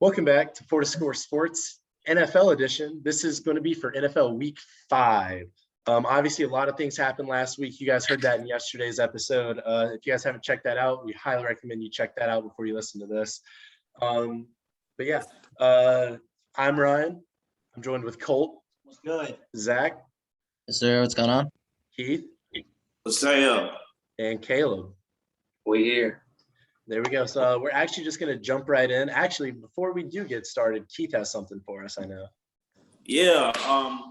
Welcome back to Four to Score Sports NFL edition. This is going to be for NFL Week 5. Obviously, a lot of things happened last week. You guys heard that in yesterday's episode. If you guys haven't checked that out, we highly recommend you check that out before you listen to this. I'm Ryan. I'm joined with Colt. What's good? Zach. Yes, sir. What's going on? Keith. What's up? And Caleb. We here. There we go. So we're actually just going to jump right in. Actually, before we do get started, Keith has something for us, I know. Yeah.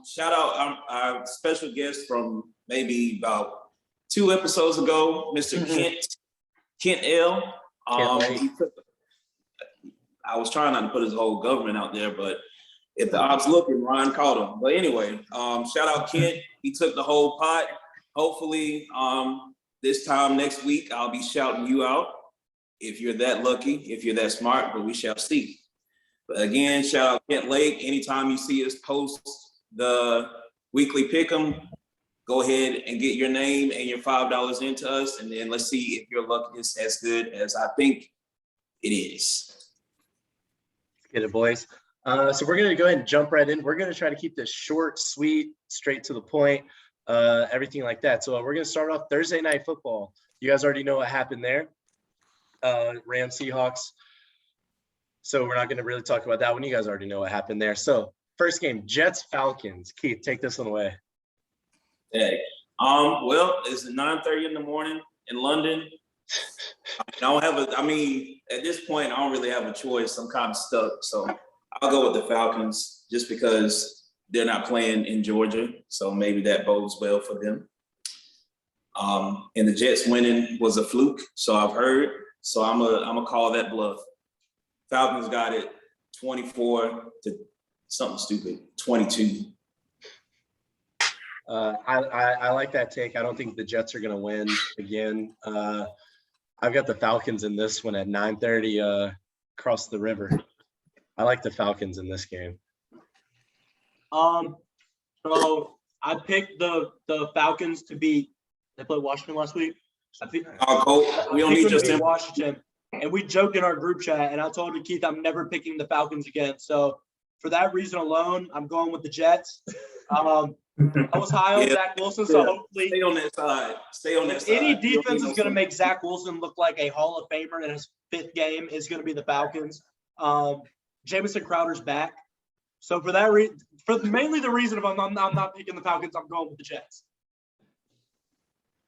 Shout out our special guest from maybe about 2 episodes ago, Mr. Kent L. I was trying not to put his whole government out there, but if the odds looking, Ryan caught him. But anyway, shout out Kent. He took the whole pot. Hopefully, this time next week, I'll be shouting you out. If you're that lucky, if you're that smart, but we shall see. But again, shout out Kent Lake. Anytime you see us post the weekly pick'em, go ahead and get your name and your $5 into us, and then let's see if your luck is as good as I think it is. Let's get it, boys. So we're going to go ahead and jump right in. We're going to try to keep this short, sweet, straight to the point, everything like that. So we're going to start off Thursday Night Football. You guys already know what happened there. Rams Seahawks. So we're not going to really talk about that one. You guys already know what happened there. So first game, Jets Falcons. Keith, take this one away. Hey, well, it's 9:30 in the morning in London. At this point, I don't really have a choice. I'm kind of stuck. So I'll go with the Falcons just because they're not playing in Georgia. So maybe that bodes well for them. And the Jets winning was a fluke. So I've heard. So I'm a call that bluff. Falcons got it 24 to something stupid, 22. I like that take. I don't think the Jets are going to win again. I've got the Falcons in this one at 9:30 across the river. I like the Falcons in this game. So I picked the Falcons to beat. They played Washington last week. We don't need just him. Washington, and we joked in our group chat, and I told Keith I'm never picking the Falcons again. So for that reason alone, I'm going with the Jets. I was high on Zach Wilson, so hopefully stay on that side. Stay on that side. Any defense is going to make Zach Wilson look like a Hall of Famer in his 5th game is going to be the Falcons. Jamison Crowder's back, so for that mainly the reason I'm not picking the Falcons, I'm going with the Jets.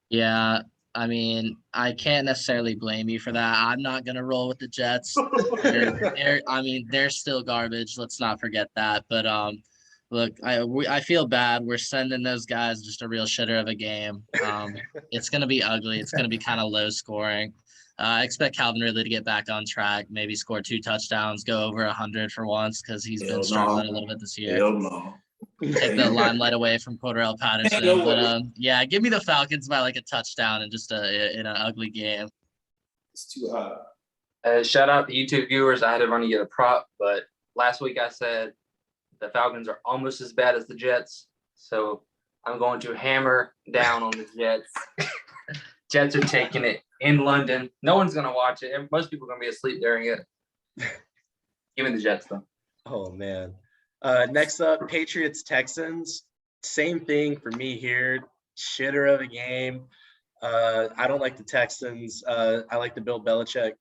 Yeah, I mean, I can't necessarily blame you for that. I'm not going to roll with the Jets. They're still garbage. Let's not forget that. But look, I feel bad. We're sending those guys just a real shitter of a game. It's going to be ugly. It's going to be kind of low scoring. I expect Calvin Ridley to get back on track, maybe score 2 touchdowns, go over 100 for once because he's been struggling a little bit this year. Hell no. Take the limelight away from Cordarrelle Patterson. But give me the Falcons by like a touchdown and just in an ugly game. It's too hot. Shout out to YouTube viewers. I had to run to get a prop, but last week I said the Falcons are almost as bad as the Jets. So I'm going to hammer down on the Jets. Jets are taking it in London. No one's going to watch it. Most people are going to be asleep during it. Give me the Jets, though. Oh, man. Next up, Patriots Texans. Same thing for me here. Shitter of a game. I don't like the Texans. I like the Bill Belichick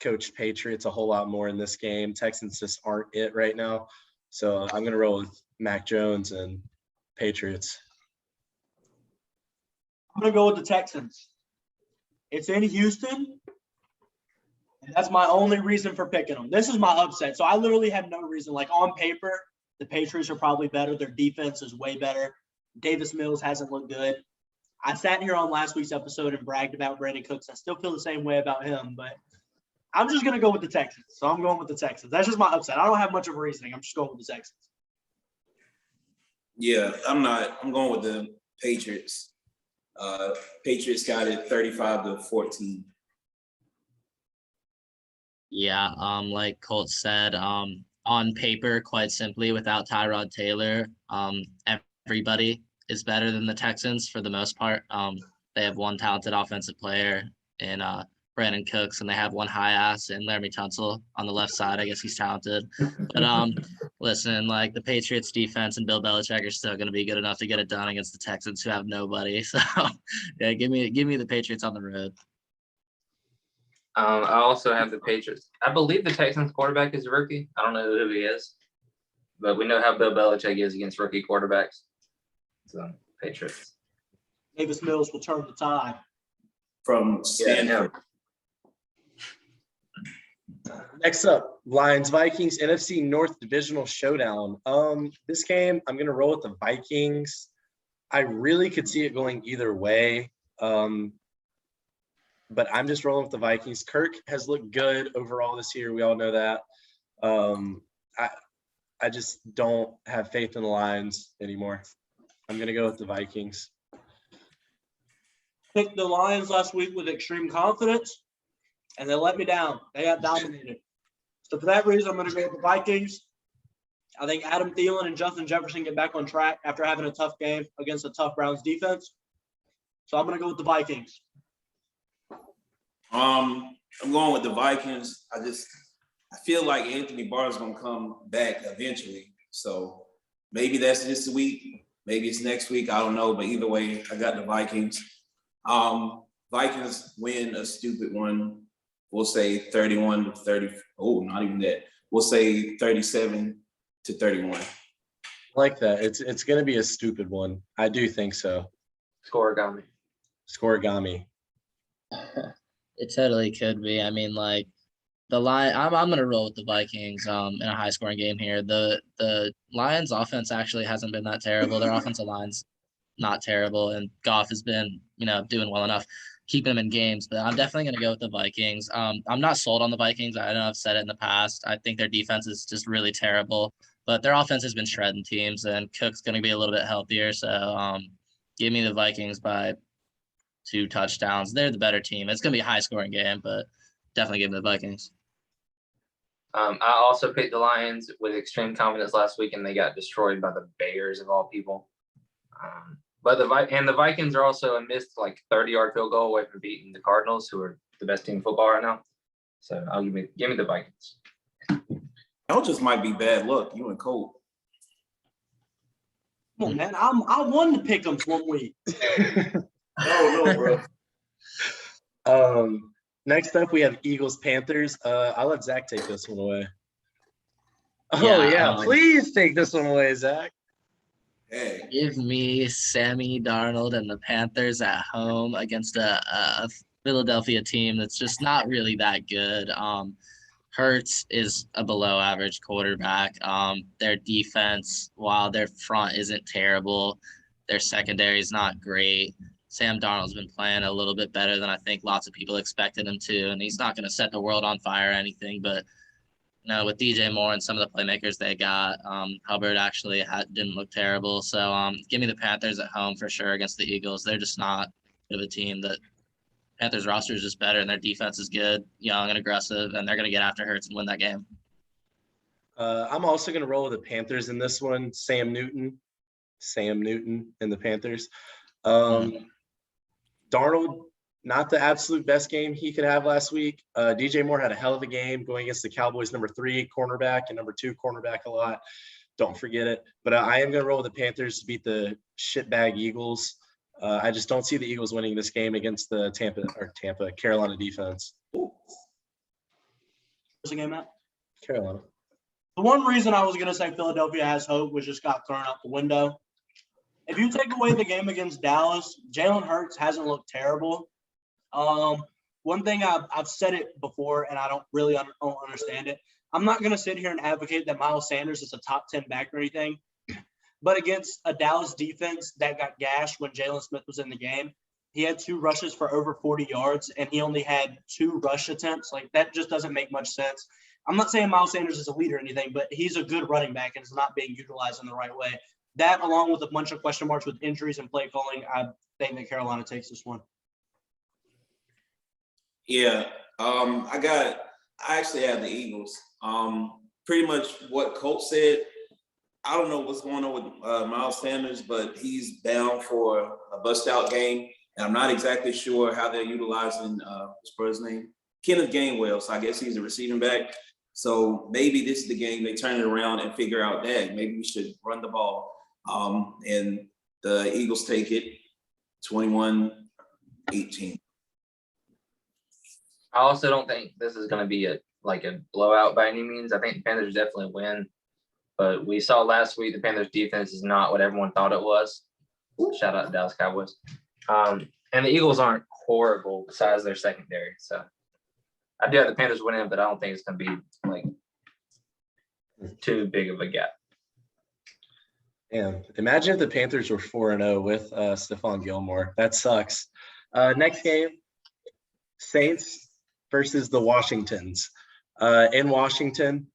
coached Patriots a whole lot more in this game. Texans just aren't it right now. So I'm going to roll with Mac Jones and Patriots. I'm going to go with the Texans. It's in Houston. And that's my only reason for picking them. This is my upset. So I literally have no reason. Like on paper, the Patriots are probably better. Their defense is way better. Davis Mills hasn't looked good. I sat here on last week's episode and bragged about Brandon Cooks. I still feel the same way about him, but I'm just going to go with the Texans. So I'm going with the Texans. That's just my upset. I don't have much of a reasoning. I'm just going with the Texans. Yeah, I'm going with the Patriots. Patriots got it 35-14. Yeah, like Colt said, on paper, quite simply, without Tyrod Taylor, everybody is better than the Texans for the most part. They have one talented offensive player in Brandon Cooks, and they have one high ass and Laramie Tunsil on the left side. I guess he's talented. But listen, like the Patriots defense and Bill Belichick are still going to be good enough to get it done against the Texans who have nobody. So yeah, give me the Patriots on the road. I also have the Patriots. I believe the Texans quarterback is a rookie. I don't know who he is, but we know how Bill Belichick is against rookie quarterbacks. So Patriots. Davis Mills will turn the tide. From Stanford. Next up, Lions Vikings NFC North Divisional Showdown. This game I'm gonna roll with the Vikings. I really could see it going either way. But I'm just rolling with the Vikings. Kirk has looked good overall this year. We all know that. I just don't have faith in the Lions anymore. I'm gonna go with the Vikings. Picked the Lions last week with extreme confidence, and they let me down. They got dominated. So for that reason, I'm going to go with the Vikings. I think Adam Thielen and Justin Jefferson get back on track after having a tough game against a tough Browns defense. So I'm going to go with the Vikings. I'm going with the Vikings. I feel like Anthony Barr is going to come back eventually. So maybe that's this week. Maybe it's next week. I don't know. But either way, I got the Vikings. Vikings win a stupid one. We'll say 31-30. Oh, not even that. We'll say 37-31. I like that. It's going to be a stupid one. I do think so. Scoregami. It totally could be. I mean, like the Lions. I'm going to roll with the Vikings in a high scoring game here. The Lions offense actually hasn't been that terrible. Their offensive line's not terrible, and Goff has been, doing well enough, keeping them in games. But I'm definitely going to go with the Vikings. I'm not sold on the Vikings. I know I've said it in the past. I think their defense is just really terrible, but their offense has been shredding teams, and Cook's going to be a little bit healthier. So give me the Vikings by 2 touchdowns. They're the better team. It's going to be a high-scoring game, but definitely give me the Vikings. I also picked the Lions with extreme confidence last week, and they got destroyed by the Bears of all people. But the Vikings are also a missed 30-yard field goal away from beating the Cardinals, who are the best team in football right now. So I'll give me the Vikings. That just might be bad luck. You and Colt. Come on, man. I won the pick'ems one week. No, bro. Next up, we have Eagles Panthers. I'll let Zach take this one away. Please take this one away, Zach. Hey. Give me Sammy Darnold and the Panthers at home against a Philadelphia team that's just not really that good. Hurts is a below average quarterback. Their defense, while their front isn't terrible, their secondary is not great. Sam Darnold's been playing a little bit better than I think lots of people expected him to, and he's not going to set the world on fire or anything, but with DJ Moore and some of the playmakers they got, Hubbard actually didn't look terrible. So give me the Panthers at home for sure against the Eagles. They're just not good of a team. The Panthers roster is just better, and their defense is good, young and aggressive, and they're going to get after Hurts and win that game. I'm also going to roll with the Panthers in this one. Sam Newton and the Panthers. Darnold, not the absolute best game he could have last week. DJ Moore had a hell of a game going against the Cowboys number 3 cornerback and number 2 cornerback a lot. Don't forget it. But I am going to roll with the Panthers to beat the shitbag Eagles. I just don't see the Eagles winning this game against the Carolina defense. Where's the game at? Carolina. The one reason I was going to say Philadelphia has hope was just got thrown out the window. If you take away the game against Dallas, Jalen Hurts hasn't looked terrible. One thing I've said it before, and I don't really don't understand it. I'm not going to sit here and advocate that Miles Sanders is a top 10 back or anything, but against a Dallas defense that got gashed when Jalen Smith was in the game, he had 2 rushes for over 40 yards, and he only had 2 rush attempts. That just doesn't make much sense. I'm not saying Miles Sanders is a leader or anything, but he's a good running back and is not being utilized in the right way. That, along with a bunch of question marks with injuries and play calling, I think that Carolina takes this one. Yeah, I actually have the Eagles. Pretty much what Colt said. I don't know what's going on with Miles Sanders, but he's down for a bust-out game. And I'm not exactly sure how they're utilizing his brother's name, Kenneth Gainwell. So I guess he's a receiving back. So maybe this is the game they turn it around and figure out that maybe we should run the ball. And the Eagles take it 21-18. I also don't think this is going to be a blowout by any means. I think the Panthers definitely win. But we saw last week the Panthers defense is not what everyone thought it was. Shout out to Dallas Cowboys. And the Eagles aren't horrible besides their secondary. So I do have the Panthers winning, but I don't think it's going to be too big of a gap. Man, imagine if the Panthers were 4-0 with Stephon Gilmore. That sucks. Next game, Saints versus the Washingtons. In Washington,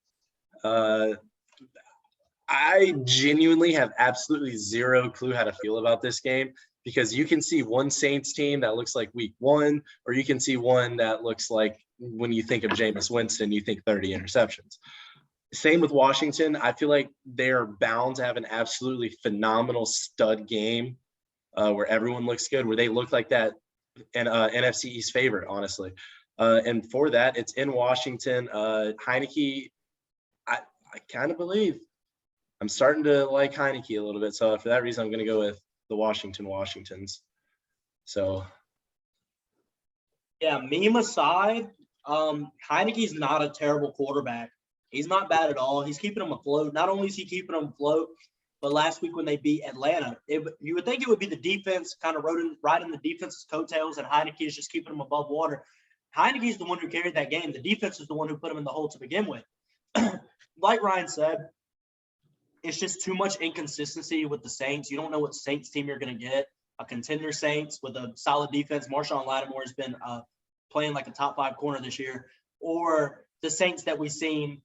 I genuinely have absolutely zero clue how to feel about this game because you can see one Saints team that looks like week 1, or you can see one that looks like when you think of Jameis Winston, you think 30 interceptions. Same with Washington. I feel like they're bound to have an absolutely phenomenal stud game where everyone looks good, where they look like that NFC East favorite, honestly. And for that, it's in Washington. Heineke, I kind of believe. I'm starting to like Heineke a little bit. So for that reason, I'm going to go with the Washingtons. So. Yeah, meme aside, Heineke's not a terrible quarterback. He's not bad at all. He's keeping them afloat. Not only is he keeping them afloat, but last week when they beat Atlanta, you would think it would be the defense kind of riding the defense's coattails, and Heineke is just keeping them above water. Heineke's the one who carried that game. The defense is the one who put him in the hole to begin with. Like Ryan said, it's just too much inconsistency with the Saints. You don't know what Saints team you're going to get. A contender Saints with a solid defense. Marshawn Lattimore has been playing like a top 5 corner this year, or the Saints that we've seen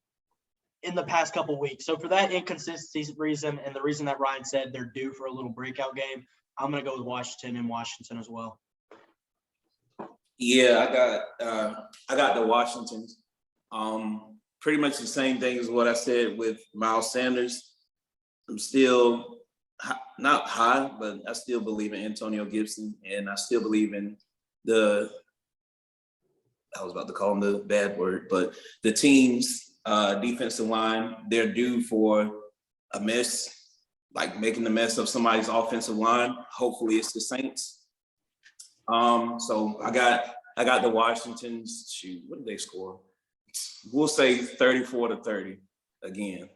in the past couple of weeks. So for that inconsistency reason and the reason that Ryan said they're due for a little breakout game, I'm going to go with Washington as well. Yeah, I got the Washingtons. Pretty much the same thing as what I said with Miles Sanders. I'm still not high, but I still believe in Antonio Gibson, and I still believe in I was about to call him the bad word, but the team's defensive line, they're due for a mess, like making the mess of somebody's offensive line. Hopefully it's the Saints. So I got the Washingtons. Shoot, what did they score? We'll say 34-30 again.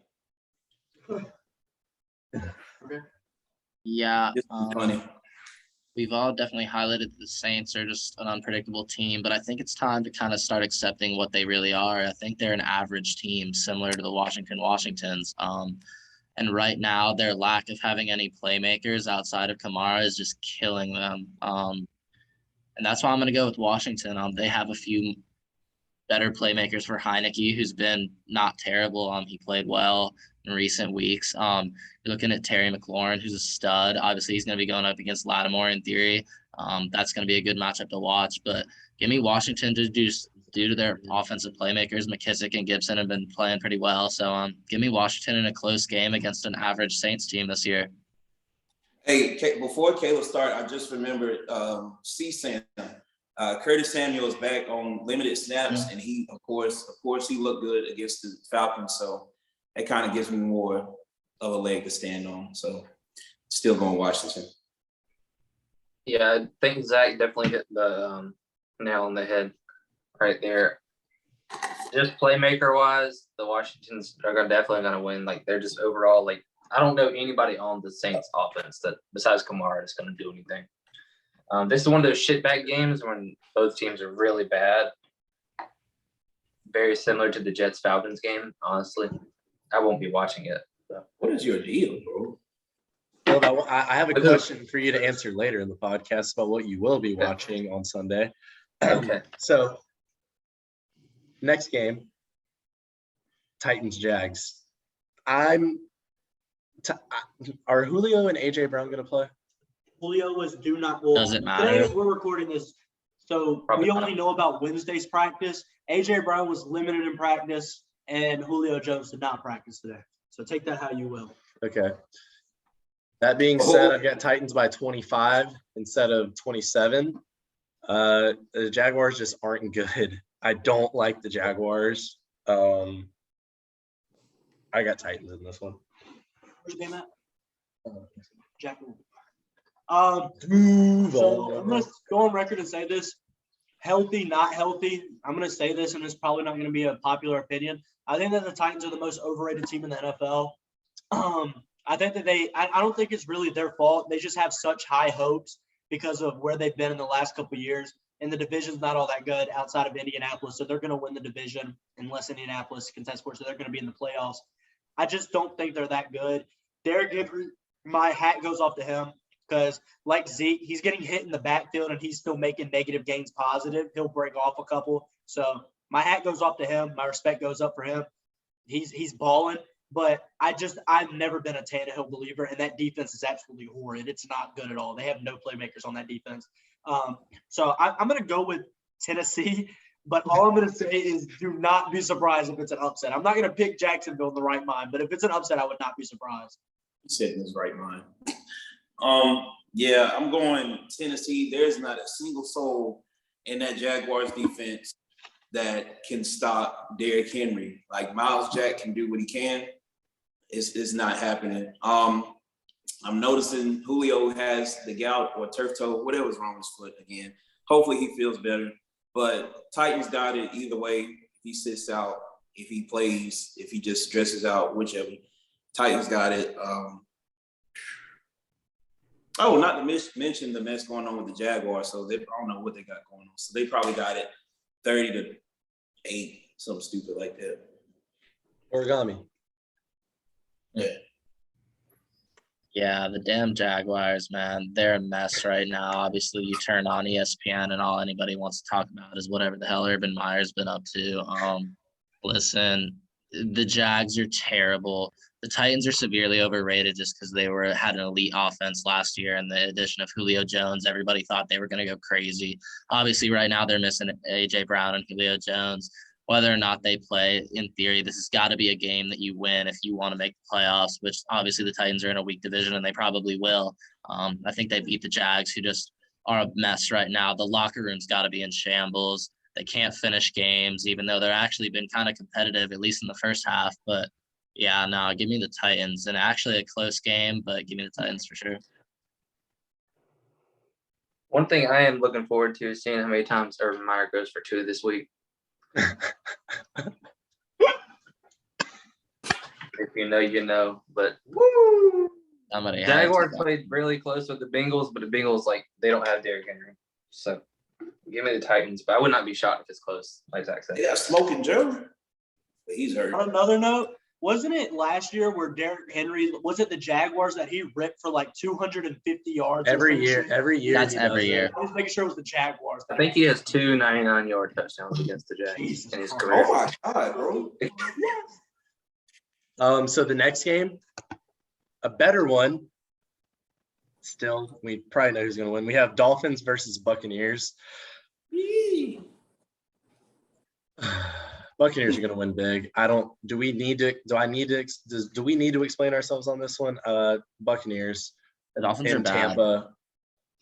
Yeah. This is funny. We've all definitely highlighted the Saints are just an unpredictable team, but I think it's time to kind of start accepting what they really are. I think they're an average team similar to the Washingtons. And right now, their lack of having any playmakers outside of Kamara is just killing them. And that's why I'm going to go with Washington. They have a few better playmakers for Heineke, who's been not terrible. He played well in recent weeks. You're looking at Terry McLaurin, who's a stud. Obviously, he's going to be going up against Lattimore in theory. That's going to be a good matchup to watch. But give me Washington due to their offensive playmakers. McKissick and Gibson have been playing pretty well. So give me Washington in a close game against an average Saints team this year. Hey, before Caleb start, I just remembered C-Sam. Curtis Samuel is back on limited snaps, and he, of course, he looked good against the Falcons. So it kind of gives me more of a leg to stand on. So still going Washington. Yeah, I think Zach definitely hit the nail on the head right there. Just playmaker-wise, the Washingtons are definitely going to win. Like, they're just overall, like, I don't know anybody on the Saints offense that besides Kamara is going to do anything. This is one of those shitbag games when both teams are really bad. Very similar to the Jets-Falcons game, honestly. I won't be watching it. So. What is your deal, bro? Well, I have a question for you to answer later in the podcast about what you will be watching on Sunday. Okay. So, next game, Titans-Jags. Are Julio and A.J. Brown going to play? Julio Doesn't matter. Today we're recording this, so we only know about Wednesday's practice. A.J. Brown was limited in practice, and Julio Jones did not practice today. So take that how you will. Okay. That being said, I've got Titans by 25 instead of 27. The Jaguars just aren't good. I don't like the Jaguars. I got Titans in this one. Where's the game at? Jackson. Move So on. I'm going to go on record and say this. Healthy, not healthy. I'm going to say this, and it's probably not going to be a popular opinion. I think that the Titans are the most overrated team in the NFL. I think that I don't think it's really their fault. They just have such high hopes because of where they've been in the last couple of years. And the division's not all that good outside of Indianapolis. So they're going to win the division unless Indianapolis contests for it. So they're going to be in the playoffs. I just don't think they're that good. Derrick Henry, my hat goes off to him because, like Zeke, he's getting hit in the backfield and he's still making negative gains positive. He'll break off a couple. So my hat goes off to him. My respect goes up for him. He's balling. But I've never been a Tannehill believer, and that defense is absolutely horrid. It's not good at all. They have no playmakers on that defense. So I'm going to go with Tennessee, but all I'm going to say is do not be surprised if it's an upset. I'm not going to pick Jacksonville in the right mind, but if it's an upset, I would not be surprised. He said in his right mind. Yeah, I'm going Tennessee. There's not a single soul in that Jaguars defense that can stop Derrick Henry. Like Miles Jack can do what he can. It's not happening. I'm noticing Julio has the gout or turf toe, whatever's wrong with his foot again. Hopefully he feels better. But Titans got it either way. If he sits out, if he plays, if he just stresses out, whichever. Titans got it. Not to mention the mess going on with the Jaguars. So I don't know what they got going on. So they probably got it 30-8, something stupid like that. Origami. Yeah, the damn Jaguars, man, they're a mess right now. Obviously, you turn on ESPN and all anybody wants to talk about is whatever the hell Urban Meyer's been up to. Listen, the Jags are terrible. The Titans are severely overrated just because they had an elite offense last year, and the addition of Julio Jones, everybody thought they were going to go crazy. Obviously, right now they're missing A.J. Brown and Julio Jones. Whether or not they play, in theory, this has got to be a game that you win if you want to make the playoffs, which obviously the Titans are in a weak division, and they probably will. I think they beat the Jags, who just are a mess right now. The locker room's got to be in shambles. They can't finish games, even though they're actually been kind of competitive, at least in the first half. But, yeah, no, give me the Titans. And actually a close game, but give me the Titans for sure. One thing I am looking forward to is seeing how many times Urban Meyer goes for 2 this week. If you know, you know. But woo! Jaguars played really close with the Bengals, but the Bengals, they don't have Derrick Henry. So give me the Titans, but I would not be shocked if it's close, like Zach said. Yeah, Smoking Joe. But he's hurt. On another note, wasn't it last year where Derrick Henry was it the Jaguars that he ripped for 250 yards every year? That's every year. I was making sure it was the Jaguars. I think he has 2 99-yard touchdowns against the Jags in his career. Oh my God, bro. So the next game, a better one. Still, we probably know who's going to win. We have Dolphins versus Buccaneers. Buccaneers are going to win big. Do we need to explain ourselves on this one? Buccaneers. The Dolphins are bad. Tampa.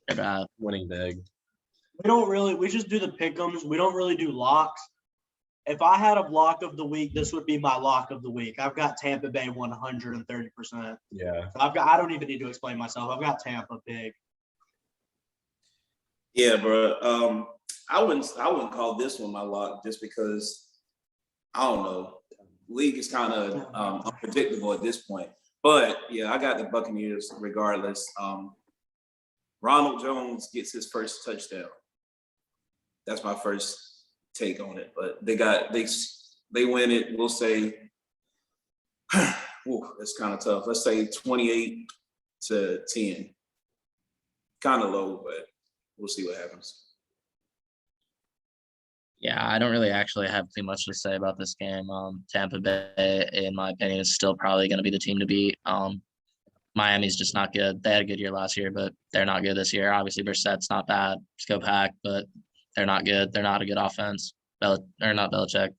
They're bad. Winning big. We just do the pick'ems. We don't really do locks. If I had a block of the week, this would be my lock of the week. I've got Tampa Bay 130%. Yeah. I don't even need to explain myself. I've got Tampa big. Yeah, bro. I wouldn't call this one my lock just because I don't know. League is kind of unpredictable at this point. But yeah, I got the Buccaneers regardless. Ronald Jones gets his first touchdown. That's my first take on it. But they win it. We'll say, that's kind of tough. Let's say 28-10. Kind of low, but we'll see what happens. Yeah, I don't really actually have too much to say about this game. Tampa Bay, in my opinion, is still probably going to be the team to beat. Miami's just not good. They had a good year last year, but they're not good this year. Obviously, Brissett's not bad. Just go Pack, but they're not good. They're not a good offense. Not Belichick.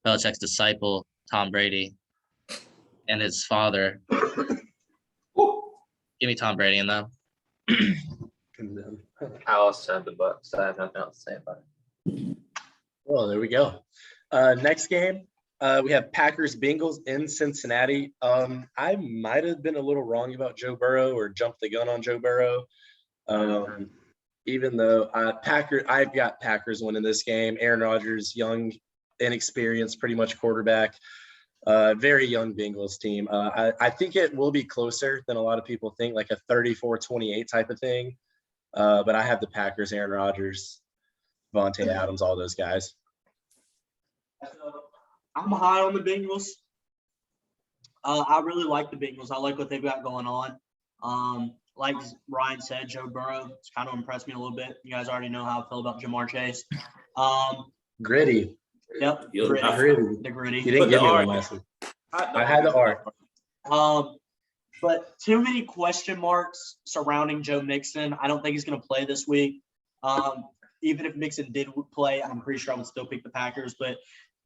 Belichick's disciple, Tom Brady, and his father. Give me Tom Brady in them. I also have the Bucs. I have nothing else to say about it. Well, there we go. Next game, we have Packers-Bengals in Cincinnati. I might have been a little wrong about Joe Burrow or jumped the gun on Joe Burrow. Even though I've got Packers winning this game. Aaron Rodgers, young, inexperienced, pretty much quarterback. Very young Bengals team. I think it will be closer than a lot of people think, like a 34-28 type of thing. But I have the Packers, Aaron Rodgers, Vontae Adams, all those guys. I'm high on the Bengals. I really like the Bengals. I like what they've got going on. Like Ryan said, Joe Burrow, it's kind of impressed me a little bit. You guys already know how I feel about Jamar Chase. Gritty. Yep, Gritty. the gritty. You didn't give me one last week. I had the R. But too many question marks surrounding Joe Mixon. I don't think he's going to play this week. Even if Mixon did play, I'm pretty sure I would still pick the Packers. But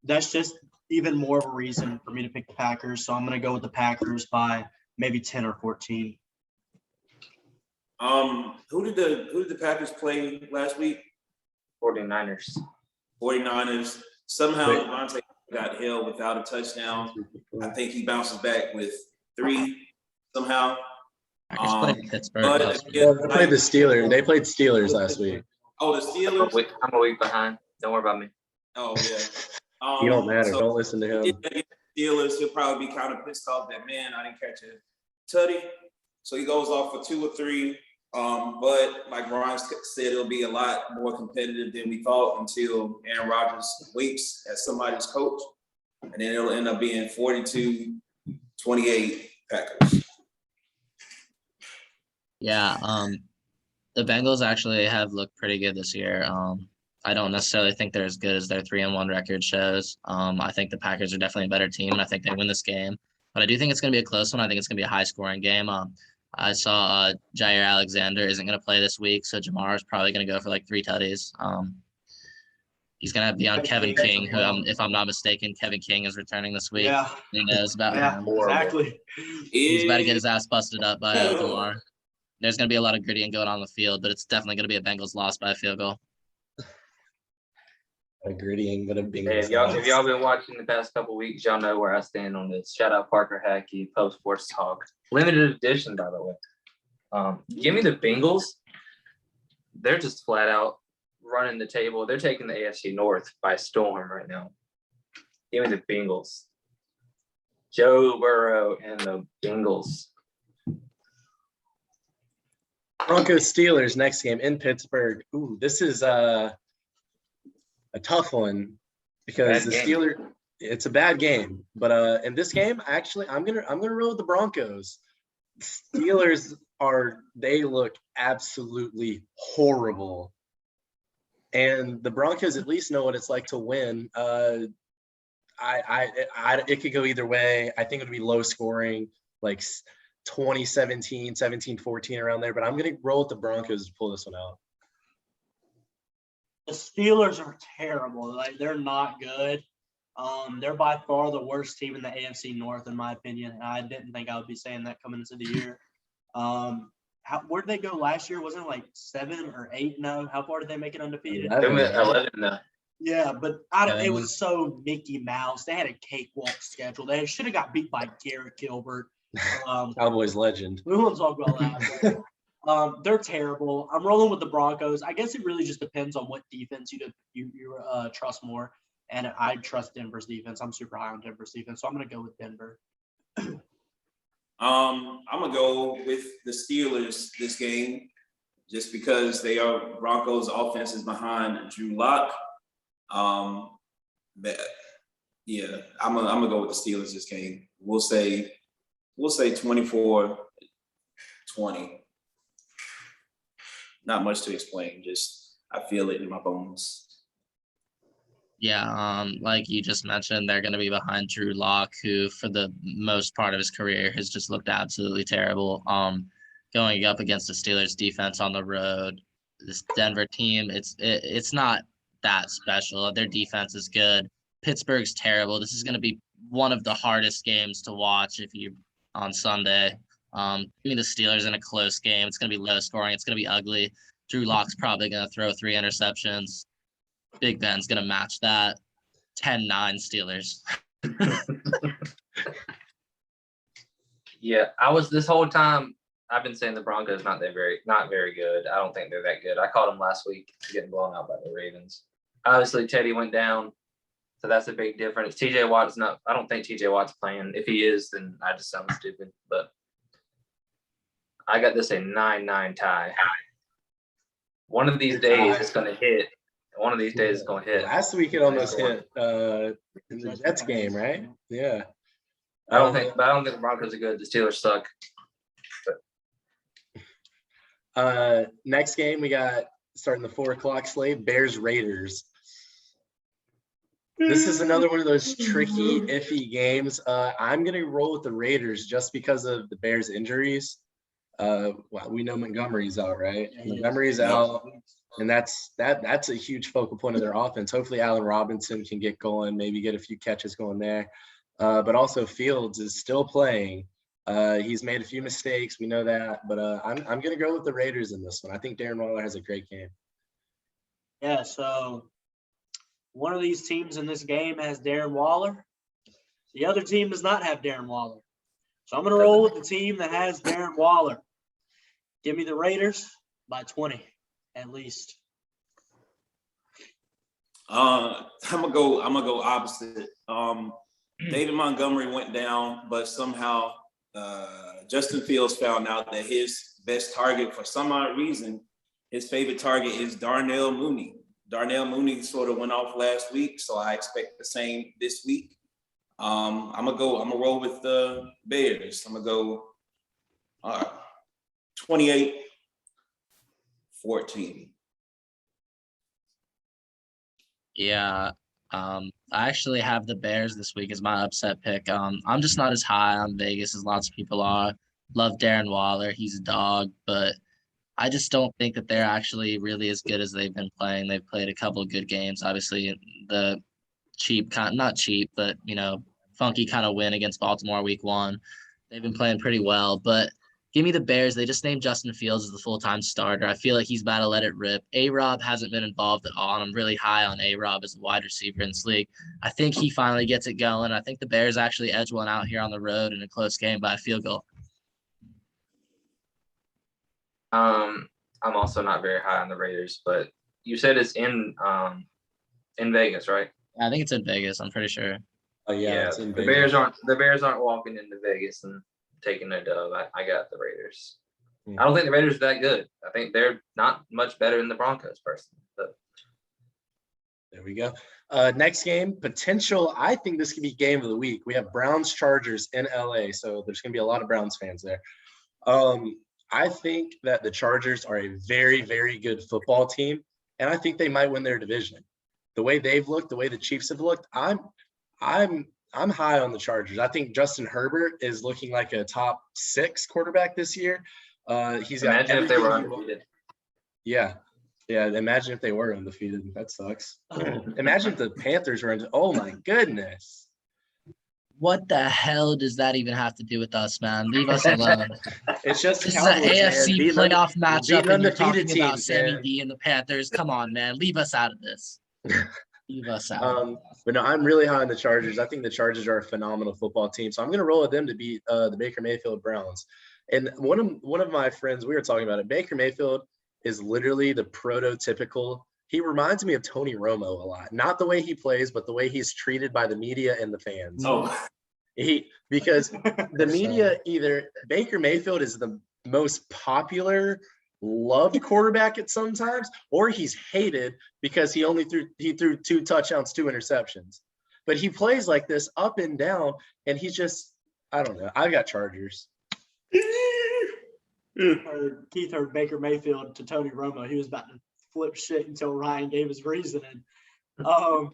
that's just even more of a reason for me to pick the Packers. So I'm going to go with the Packers by maybe 10 or 14. Who did the Packers play last week? 49ers. Somehow Devontae got held without a touchdown. I think he bounces back with 3 somehow. Packers played Pittsburgh. They played the Steelers. They played Steelers last week. Oh, the Steelers? I'm a week behind. Don't worry about me. Oh, yeah. You don't matter. Don't listen to him. Steelers, he'll probably be kind of pissed off that, man, I didn't catch a tutty. So he goes off for 2 or 3. But like Ryan said, it'll be a lot more competitive than we thought until Aaron Rodgers winks at somebody's coach. And then it'll end up being 42-28 Packers. Yeah, the Bengals actually have looked pretty good this year. I don't necessarily think they're as good as their 3-1 record shows. I think the Packers are definitely a better team, and I think they win this game. But I do think it's going to be a close one. I think it's going to be a high-scoring game. I saw Jair Alexander isn't going to play this week, so Jamar is probably going to go for like 3 tutties. He's going to be on Kevin King, who, if I'm not mistaken, Kevin King is returning this week. Yeah. Who knows about Yeah, him? exactly. He's about to get his ass busted up by Jamar. There's going to be a lot of gritty and going on the field, but it's definitely going to be a Bengals loss by a field goal. A grittying, but a Bengals. Hey, if y'all been watching the past couple weeks, y'all know where I stand on this. Shout out Parker Hackey, Pub Sports Talk. Limited edition, by the way. Give me the Bengals. They're just flat out running the table. They're taking the AFC North by storm right now. Give me the Bengals. Joe Burrow and the Bengals. Broncos Steelers next game in Pittsburgh. Ooh, this is a tough one because the Steelers. It's a bad game, but in this game, actually, I'm gonna roll with the Broncos. Steelers they look absolutely horrible, and the Broncos at least know what it's like to win. It could go either way. I think it would be low scoring, like 2017, 17-14 around there, but I'm going to roll with the Broncos to pull this one out. The Steelers are terrible. Like, they're not good. They're by far the worst team in the AFC North, in my opinion. And I didn't think I would be saying that coming into the year. Where did they go last year? Wasn't it like 7 or 8-0? How far did they make it undefeated? 11-0. Yeah, but it was so Mickey Mouse. They had a cakewalk schedule. They should have got beat by Garrett Gilbert. Cowboys legend. We won't talk about that. But, they're terrible. I'm rolling with the Broncos. I guess it really just depends on what defense you trust more. And I trust Denver's defense. I'm super high on Denver's defense, so I'm going to go with Denver. I'm going to go with the Steelers this game just because Broncos' offense is behind Drew Lock. But yeah, I'm gonna go with the Steelers this game. We'll say 24-20. Not much to explain. Just I feel it in my bones. Yeah, like you just mentioned, they're going to be behind Drew Lock, who for the most part of his career has just looked absolutely terrible. Going up against the Steelers defense on the road, this Denver team, it's not that special. Their defense is good. Pittsburgh's terrible. This is going to be one of the hardest games to watch on Sunday. Give me the Steelers in a close game. It's going to be low scoring. It's going to be ugly. Drew Lock's probably going to throw 3 interceptions. Big Ben's going to match that. 10-9 Steelers. Yeah, this whole time I've been saying the Broncos not very good. I don't think they're that good. I called them last week getting blown out by the Ravens. Obviously, Teddy went down, so that's a big difference. TJ Watt's not. I don't think TJ Watt's playing. If he is, then I just sound stupid. But I got this a 9-9 tie. One of these days it's going to hit. One of these days it's going to hit. Last week it almost hit in the Jets game, right? Yeah. I don't think the Broncos are good. The Steelers suck. Next game we got starting the 4:00 slate, Bears Raiders. This is another one of those tricky, iffy games. I'm gonna roll with the Raiders just because of the Bears injuries. Well, we know Montgomery's out, right? Montgomery's out, and that's a huge focal point of their offense. Hopefully Allen Robinson can get going, maybe get a few catches going there. But also Fields is still playing. He's made a few mistakes. We know that, but I'm going to go with the Raiders in this one. I think Darren Waller has a great game. Yeah, so one of these teams in this game has Darren Waller. The other team does not have Darren Waller. So I'm going to roll with the team that has Darren Waller. Give me the Raiders by 20 at least. I'm gonna go opposite. David Montgomery went down, but somehow Justin Fields found out that his best target, for some odd reason, his favorite target is Darnell Mooney. Darnell Mooney sort of went off last week, so I expect the same this week. I'm gonna roll with the Bears. I'm gonna go 28-14. Yeah. I actually have the Bears this week as my upset pick. I'm just not as high on Vegas as lots of people are. Love Darren Waller. He's a dog, but I just don't think that they're actually really as good as they've been playing. They've played a couple of good games. Obviously, the not cheap, but, funky kind of win against Baltimore week 1. They've been playing pretty well, but give me the Bears. They just named Justin Fields as the full-time starter. I feel like he's about to let it rip. A-Rob hasn't been involved at all, and I'm really high on A-Rob as a wide receiver in this league. I think he finally gets it going. I think the Bears actually edge one out here on the road in a close game by a field goal. I'm also not very high on the Raiders, but you said it's in Vegas, right? I think it's in Vegas. I'm pretty sure. Oh yeah, The Bears aren't walking into Vegas and taking a dub. I got the Raiders. I don't think the Raiders are that good. I think they're not much better than the Broncos, personally. But there we go. Next game, potential. I think this could be game of the week. We have Browns Chargers in LA, so there's going to be a lot of Browns fans there. I think that the Chargers are a very, very good football team, and I think they might win their division. The way they've looked, the way the Chiefs have looked, I'm high on the Chargers. I think Justin Herbert is looking like a top 6 quarterback this year. He's got imagine if they were undefeated. Yeah. Imagine if they were undefeated. That sucks. Imagine if the Panthers were undefeated. Oh my goodness. What the hell does that even have to do with us, man? Leave us alone. It's just This Cowboys, is an AFC playoff matchup, and you're talking teams, about Sammy man. D and the Panthers. Come on, man. Leave us out of this. Leave us out. But no, I'm really high on the Chargers. I think the Chargers are a phenomenal football team, so I'm going to roll with them to beat the Baker Mayfield Browns. And one of my friends, we were talking about it. Baker Mayfield is literally the prototypical. He reminds me of Tony Romo a lot. Not the way he plays, but the way he's treated by the media and the fans. Because the media, either Baker Mayfield is the most popular, loved quarterback at sometimes, or he's hated because he threw 2 touchdowns, 2 interceptions. But he plays like this up and down, and he's just, I don't know. I got Chargers. Keith heard Baker Mayfield to Tony Romo. He was about to flip shit until Ryan gave his reasoning. I'm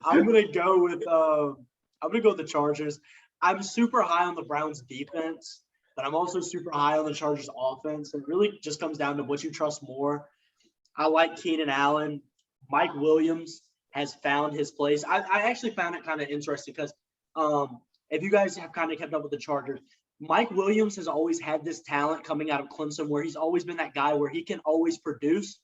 gonna go with the Chargers. I'm super high on the Browns defense, but I'm also super high on the Chargers offense. It really just comes down to what you trust more. I like Keenan Allen. Mike Williams has found his place. I actually found it kind of interesting because if you guys have kind of kept up with the Chargers, Mike Williams has always had this talent coming out of Clemson where he's always been that guy where he can always produce,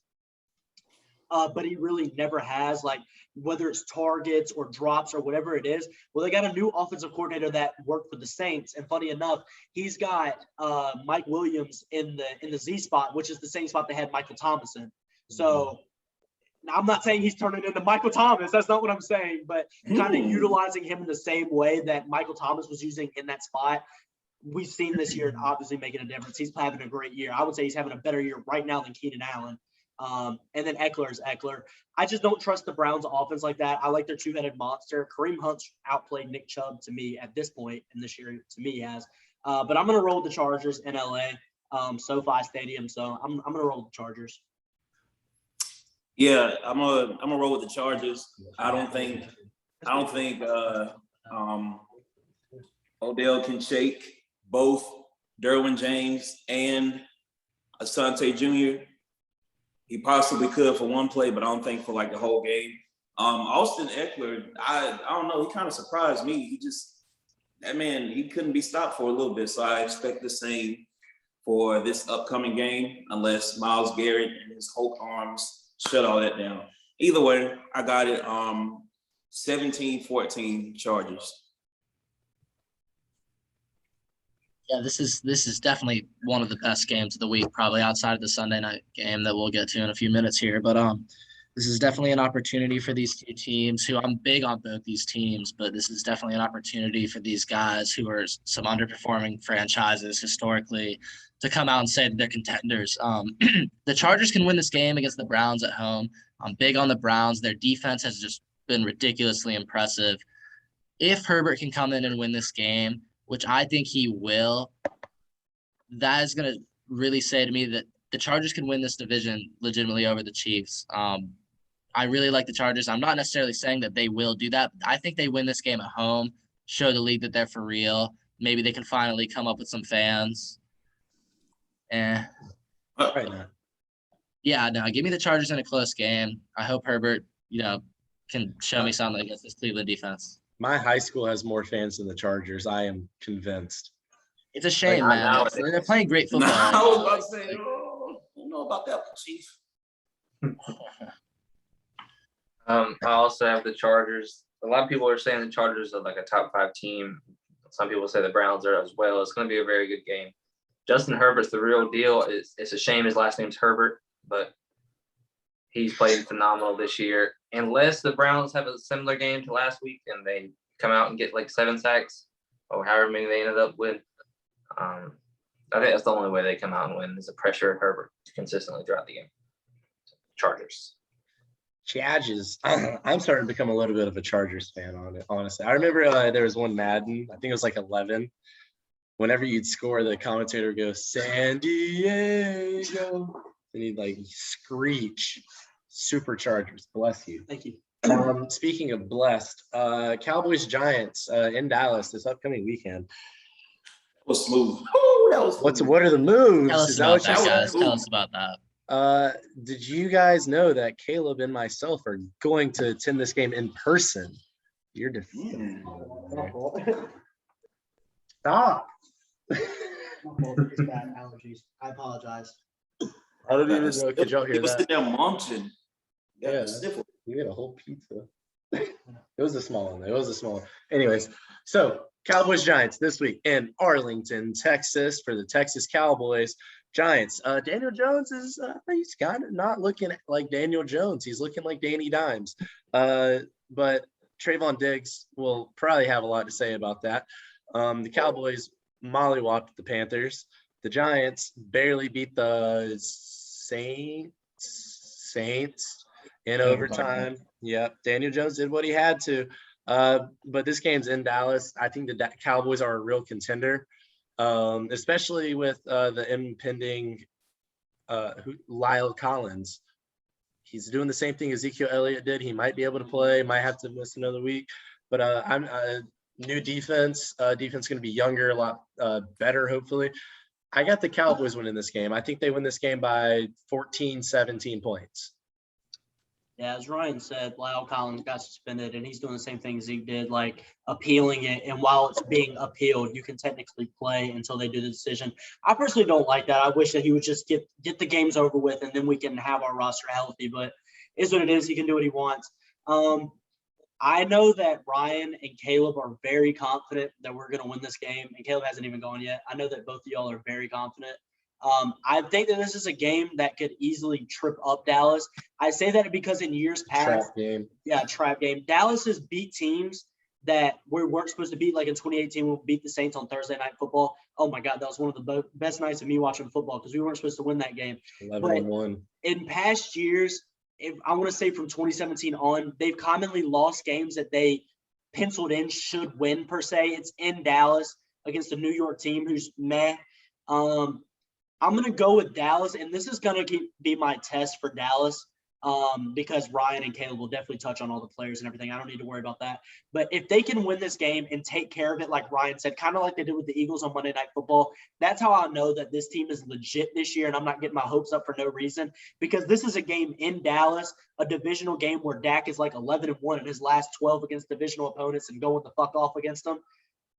but he really never has, like, whether it's targets or drops or whatever it is. Well, they got a new offensive coordinator that worked for the Saints, and funny enough, he's got Mike Williams in the Z spot, which is the same spot they had Michael Thomas in. So I'm not saying he's turning into Michael Thomas. That's not what I'm saying, but kind of utilizing him in the same way that Michael Thomas was using in that spot. We've seen this year obviously making a difference. He's having a great year. I would say he's having a better year right now than Keenan Allen. And then Eckler is Eckler. I just don't trust the Browns offense like that. I like their two-headed monster. Kareem Hunt's outplayed Nick Chubb to me at this point in this year, to me he has. But I'm going to roll with the Chargers in LA, SoFi Stadium. So I'm going to roll with the Chargers. Yeah, I'm gonna roll with the Chargers. I don't think Odell can shake both Derwin James and Asante Jr. He possibly could for one play, but I don't think for like the whole game. Austin Eckler, I don't know. He kind of surprised me. He couldn't be stopped for a little bit. So I expect the same for this upcoming game, unless Myles Garrett and his Hulk arms shut all that down. Either way, I got it 17-14 Chargers. Yeah, this is definitely one of the best games of the week, probably outside of the Sunday night game that we'll get to in a few minutes here. But this is definitely an opportunity for these two teams who I'm big on both these teams, but this is definitely an opportunity for these guys who are some underperforming franchises historically to come out and say that they're contenders. The Chargers can win this game against the Browns at home. I'm big on the Browns. Their defense has just been ridiculously impressive. If Herbert can come in and win this game, which I think he will, that is going to really say to me that the Chargers can win this division legitimately over the Chiefs. I really like the Chargers. I'm not necessarily saying that they will do that. I think they win this game at home, show the league that they're for real. Maybe they can finally come up with some fans. Right now. Yeah, no, give me the Chargers in a close game. I hope Herbert, can show me something against this Cleveland defense. My high school has more fans than the Chargers. I am convinced. It's a shame, man. They're playing great football. I was about to say, I don't know about that one, Chief. I also have the Chargers. A lot of people are saying the Chargers are like a top 5 team. Some people say the Browns are as well. It's going to be a very good game. Justin Herbert's the real deal. It's a shame his last name's Herbert, but he's played phenomenal this year. Unless the Browns have a similar game to last week and they come out and get like 7 sacks or however many they ended up with, I think that's the only way they come out and win is to pressure Herbert consistently throughout the game. Chargers. I'm starting to become a little bit of a Chargers fan on it, honestly. I remember there was one Madden, I think it was like 11. Whenever you'd score, the commentator would go, San Diego. And he'd like screech, Superchargers. Bless you. Thank you. Speaking of blessed, Cowboys Giants in Dallas this upcoming weekend. That was smooth. Ooh, that was smooth. What are the moves? Tell us about that, guys. Tell us about that. Did you guys know that Caleb and myself are going to attend this game in person? You're defeated. Stop. It's bad allergies. I apologize. I don't even know. Could y'all hear He was that? sitting there munching. Yeah, you get a whole pizza. It was a small one. Anyways, so Cowboys Giants this week in Arlington, Texas for the Texas Cowboys. Giants. Daniel Jones is he's kind of not looking like Daniel Jones. He's looking like Danny Dimes. But Trayvon Diggs will probably have a lot to say about that. The Cowboys mollywopped the Panthers. The Giants barely beat the Saints in overtime. Yep, Daniel Jones did what he had to. But this game's in Dallas. I think the Cowboys are a real contender, especially with the impending Lyle Collins. He's doing the same thing Ezekiel Elliott did. He might be able to play, might have to miss another week. But I'm new defense. Defense going to be younger, a lot better, hopefully. I got the Cowboys winning this game. I think they win this game by 14, 17 points. Yeah, as Ryan said, Lyle Collins got suspended, and he's doing the same thing Zeke did, like appealing it. And while it's being appealed, you can technically play until they do the decision. I personally don't like that. I wish that he would just get the games over with, and then we can have our roster healthy. But it's what it is. He can do what he wants. I know that Ryan and Caleb are very confident that we're going to win this game, and Caleb hasn't even gone yet. I know that both of y'all are very confident. I think that this is a game that could easily trip up Dallas. I say that because in years past, trap game. Dallas has beat teams that we weren't supposed to beat. Like in 2018, we beat the Saints on Thursday Night Football. Oh my God, that was one of the best nights of me watching football because we weren't supposed to win that game. 11-1. In past years, if I want to say from 2017 on, they've commonly lost games that they penciled in should win per se. It's in Dallas against a New York team who's meh. I'm going to go with Dallas, and this is going to be my test for Dallas because Ryan and Caleb will definitely touch on all the players and everything. I don't need to worry about that. But if they can win this game and take care of it, like Ryan said, kind of like they did with the Eagles on Monday Night Football, that's how I know that this team is legit this year, and I'm not getting my hopes up for no reason because this is a game in Dallas, a divisional game where Dak is like 11-1 in his last 12 against divisional opponents and going the fuck off against them.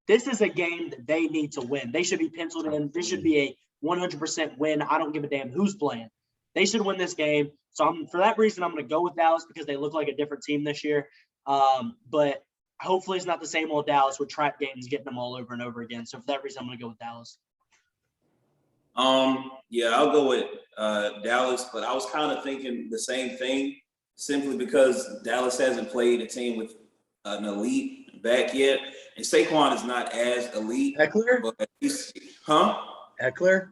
This is a game that they need to win. They should be penciled in. This should be a 100% win. I don't give a damn who's playing. They should win this game. So for that reason, I'm going to go with Dallas because they look like a different team this year. But hopefully it's not the same old Dallas with trap games getting them all over and over again. So for that reason, I'm going to go with Dallas. Yeah, I'll go with Dallas, but I was kind of thinking the same thing simply because Dallas hasn't played a team with an elite back yet. And Saquon is not as elite. Eckler? But Eckler?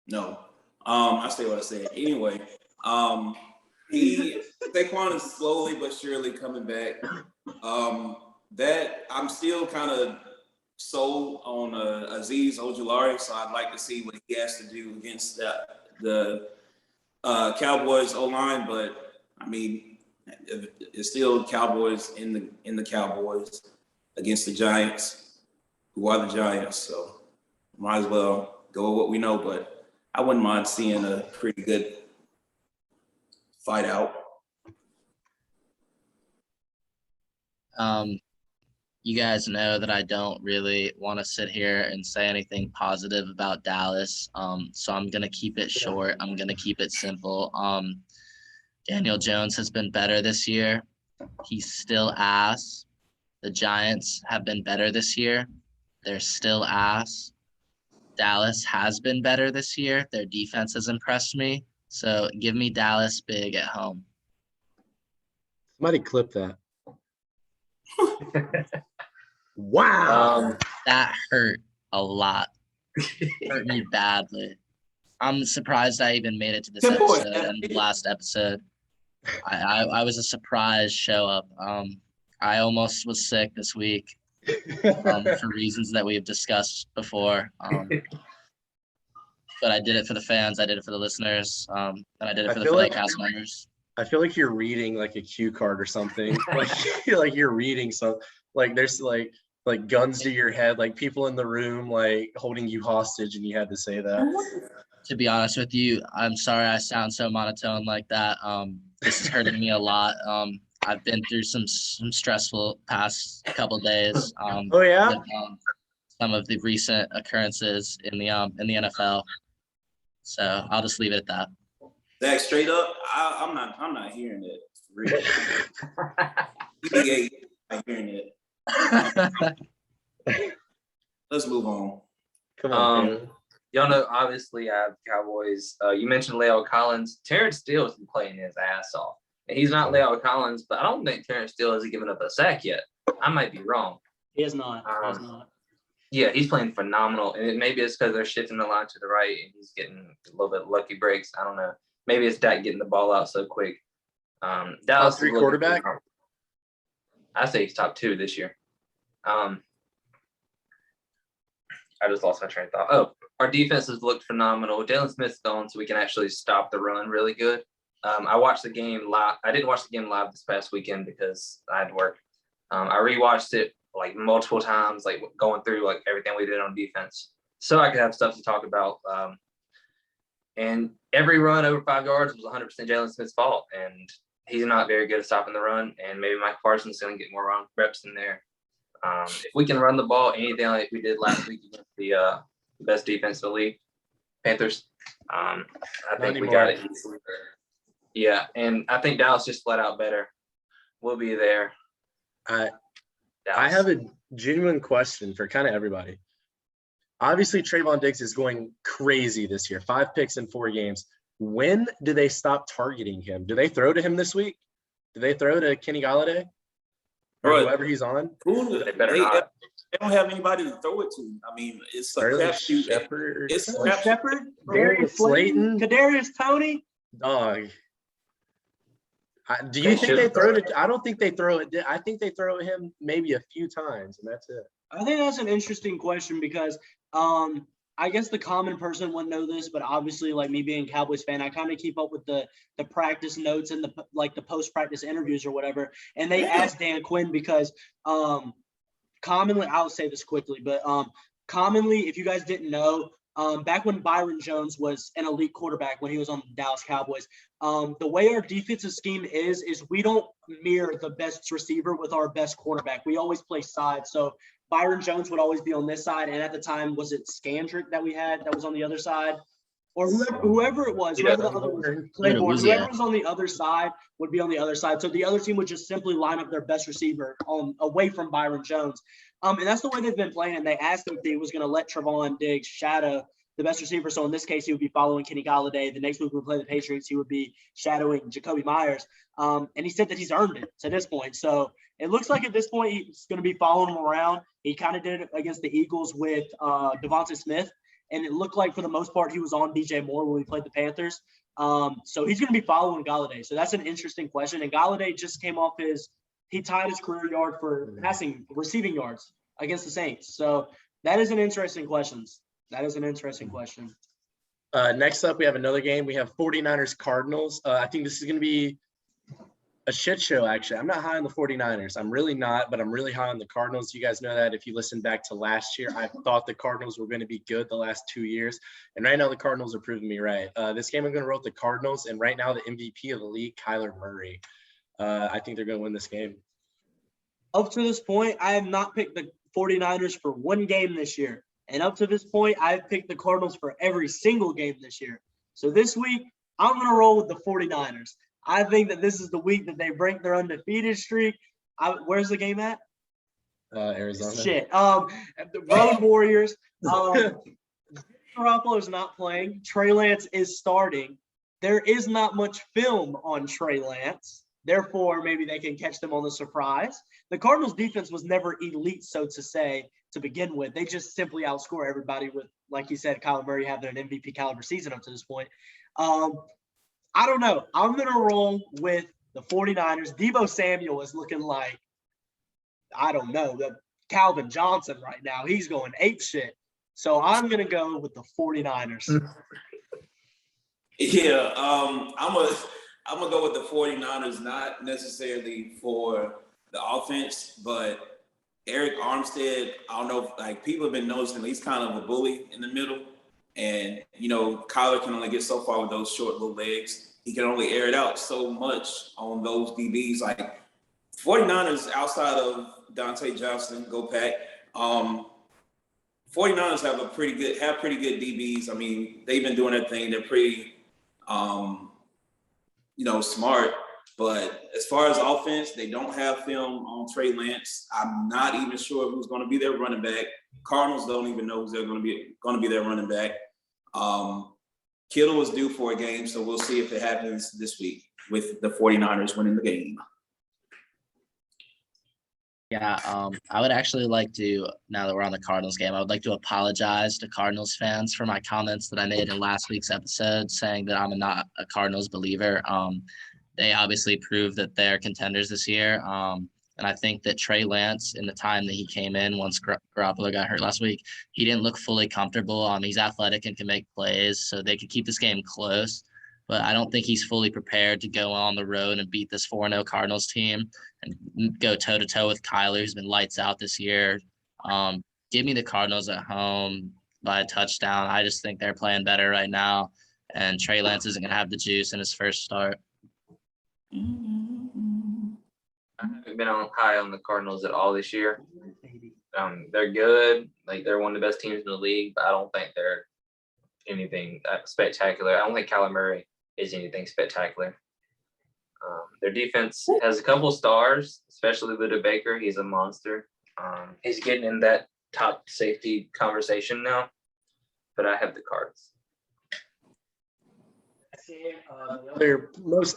No. I say what I said. Anyway, Saquon is slowly but surely coming back. That I'm still kind of sold on Azeez Ojulari, so I'd like to see what he has to do against the Cowboys O-line. But I mean, it's still Cowboys in the Cowboys against the Giants, who are the Giants. So might as well go with what we know. But I wouldn't mind seeing a pretty good fight out. You guys know that I don't really want to sit here and say anything positive about Dallas. So I'm going to keep it short. I'm going to keep it simple. Daniel Jones has been better this year. He's still ass. The Giants have been better this year. They're still ass. Dallas has been better this year. Their defense has impressed me. So give me Dallas big at home. Somebody clip that. Wow. That hurt a lot. Hurt me badly. I'm surprised I even made it to this episode and the last episode. I was a surprise show up. I almost was sick this week for reasons that we have discussed before. But I did it for the fans. I did it for the listeners. And I did it for the fellow cast members. I feel like you're reading like a cue card or something. like you're reading some, like there's like guns to your head, like people in the room like holding you hostage, and you had to say that. To be honest with you, I'm sorry I sound so monotone like that. This is hurting me a lot. I've been through some stressful past couple days. Oh yeah. With, some of the recent occurrences in the NFL. So I'll just leave it at that. Zach, straight up, I'm not hearing it. Really. I'm hearing it. Let's move on. Come on. Y'all know, obviously, I have Cowboys. You mentioned Leo Collins. Terrence Steele has been playing his ass off. And he's not Leo Collins, but I don't think Terrence Steele has given up a sack yet. I might be wrong. He is not. Yeah, he's playing phenomenal. And maybe it's because they're shifting the line to the right and he's getting a little bit lucky breaks. I don't know. Maybe it's Dak getting the ball out so quick. Dallas top 3 quarterback? I say he's top 2 this year. I just lost my train of thought. Oh, our defense has looked phenomenal. Jalen Smith's gone, so we can actually stop the run really good. I watched the game live. I didn't watch the game live this past weekend because I had to work. I rewatched it like multiple times, like going through like everything we did on defense, so I could have stuff to talk about. And every run over 5 yards was 100% Jalen Smith's fault. And he's not very good at stopping the run, and maybe Mike Parsons is going to get more reps in there. If we can run the ball anything like we did last week against the best defense in the league, Panthers, I think we got it easily. Yeah, and I think Dallas just flat out better. We'll be there. I have a genuine question for kind of everybody. Obviously, Trayvon Diggs is going crazy this year. 5 picks in 4 games. When do they stop targeting him? Do they throw to him this week? Do they throw to Kenny Golladay or whoever he's on? They better not. They don't have anybody to throw it to. I mean, it's a crapshoot. It's Shepard, Darius Slayton, Kadarius Toney. Dog. Do you think they throw it? I don't think they throw it. I think they throw him maybe a few times, and that's it. I think that's an interesting question because I guess the common person wouldn't know this, but obviously, like me being a Cowboys fan, I kind of keep up with the practice notes and the post-practice interviews or whatever. And they asked Dan Quinn because commonly, I'll say this quickly, but commonly, if you guys didn't know, back when Byron Jones was an elite quarterback when he was on the Dallas Cowboys, the way our defensive scheme is we don't mirror the best receiver with our best quarterback. We always play sides. So Byron Jones would always be on this side, and at the time, was it Scandrick that we had that was on the other side? Or whoever it was, whoever the other was, Claiborne, whoever was on the other side would be on the other side. So the other team would just simply line up their best receiver away from Byron Jones. And that's the way they've been playing. And they asked him if he was going to let Trayvon Diggs shadow the best receiver. So in this case, he would be following Kenny Golladay. The next week we play the Patriots, he would be shadowing Jacoby Myers. And he said that he's earned it to this point. So it looks like at this point he's going to be following him around. He kind of did it against the Eagles with Devonta Smith. And it looked like for the most part he was on DJ Moore when we played the Panthers. So he's going to be following Golladay. So that's an interesting question. And Golladay just came off he tied his career yard for receiving yards against the Saints. So that is an interesting question. Next up, we have another game. We have 49ers Cardinals. I think this is going to be a shit show, actually. I'm not high on the 49ers. I'm really not, but I'm really high on the Cardinals. You guys know that if you listen back to last year, I thought the Cardinals were going to be good the last 2 years. And right now the Cardinals are proving me right. This game I'm going to roll with the Cardinals, and right now the MVP of the league, Kyler Murray. I think they're going to win this game. Up to this point, I have not picked the 49ers for one game this year. And up to this point, I've picked the Cardinals for every single game this year. So this week, I'm going to roll with the 49ers. I think that this is the week that they break their undefeated streak. Where's the game at? Arizona. Shit. The Road Warriors. Garoppolo's not playing. Trey Lance is starting. There is not much film on Trey Lance. Therefore, maybe they can catch them on the surprise. The Cardinals' defense was never elite, so to say, to begin with. They just simply outscore everybody with, like you said, Kyler Murray having an MVP caliber season up to this point. I don't know. I'm going to roll with the 49ers. Deebo Samuel is looking like, I don't know, the Calvin Johnson right now. He's going ape shit. So I'm going to go with the 49ers. Yeah, I'm gonna go with the 49ers, not necessarily for the offense, but Eric Armstead, I don't know, like people have been noticing he's kind of a bully in the middle. And, Kyler can only get so far with those short little legs. He can only air it out so much on those DBs. Like 49ers outside of Dante Johnson, go Pack. 49ers have pretty good DBs. I mean, they've been doing their thing. They're pretty, smart. But as far as offense, they don't have film on Trey Lance. I'm not even sure who's going to be their running back. Cardinals don't even know who's going to be their running back. Kittle is due for a game, so we'll see if it happens this week with the 49ers winning the game. Yeah, I would actually like to, now that we're on the Cardinals game, I would like to apologize to Cardinals fans for my comments that I made in last week's episode saying that I'm not a Cardinals believer. They obviously proved that they're contenders this year. And I think that Trey Lance, in the time that he came in once Garoppolo got hurt last week, he didn't look fully comfortable. He's athletic and can make plays, so they could keep this game close. But I don't think he's fully prepared to go on the road and beat this 4-0 Cardinals team and go toe-to-toe with Kyler, who's been lights out this year. Give me the Cardinals at home by a touchdown. I just think they're playing better right now, and Trey Lance isn't going to have the juice in his first start. I haven't been high on the Cardinals at all this year. They're good. Like, they're one of the best teams in the league, but I don't think they're anything spectacular. I don't think Kyler Murray is anything spectacular. Their defense has a couple stars, especially Luda Baker. He's a monster. He's getting in that top safety conversation now, but I have the Cards.